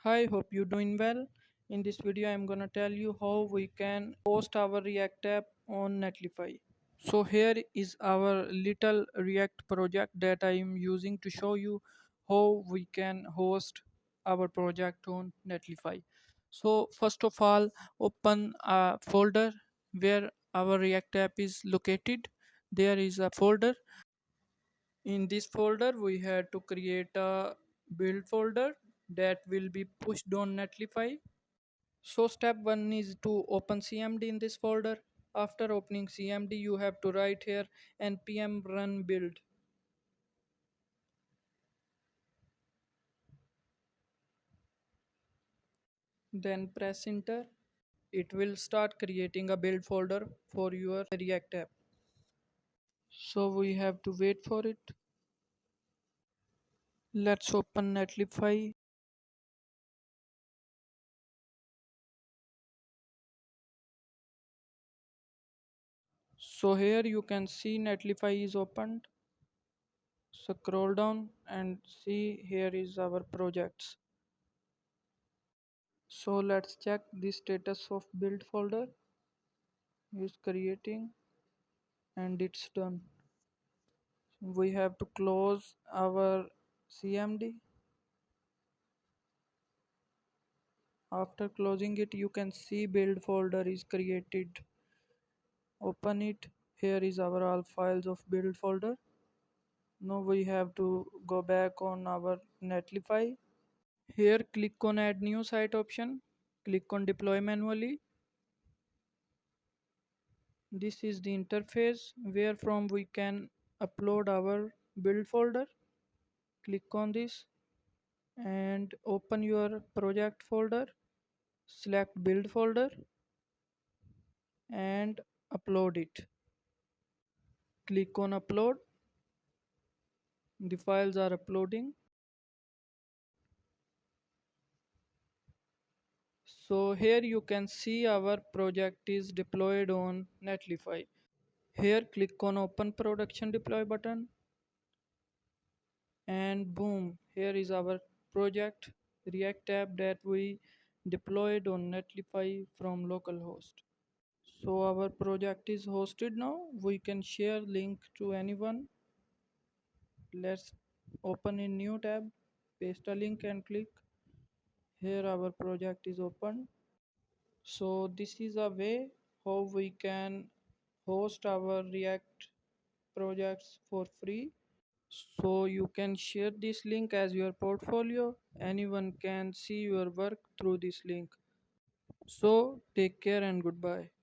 Hi, hope you're doing well. In this video, I'm gonna tell you how we can host our React app on Netlify. So here is our little React project that I am using to show you how we can host our project on Netlify. So first of all, open a folder where our React app is located. There is a folder. In this folder, we had to create a build folder that will be pushed on Netlify. So step 1 is to open CMD in this folder. After opening CMD, you have to write here npm run build. Then press enter. It will start creating a build folder for your React app. So we have to wait for it. Let's open Netlify. So here you can see Netlify is opened. Scroll down and see here is our projects. So let's check the status of build folder is creating and it's done. We have to close our CMD. After closing it, you can see build folder is created. Open it. Here is our all files of build folder. Now we have to go back on our Netlify. Here click on add new site option. Click on deploy manually. This is the interface where from we can upload our build folder. Click on this and open your project folder. Select build folder and upload it. Click on upload. The files are uploading. So here you can see our project is deployed on Netlify. Here click on open production deploy button and boom, here is our project React app that we deployed on Netlify from localhost. So our project is hosted now. We can share link to anyone. Let's open a new tab, paste a link and click. Here our project is open. So this is a way how we can host our React projects for free. So you can share this link as your portfolio. Anyone can see your work through this link. So take care and goodbye.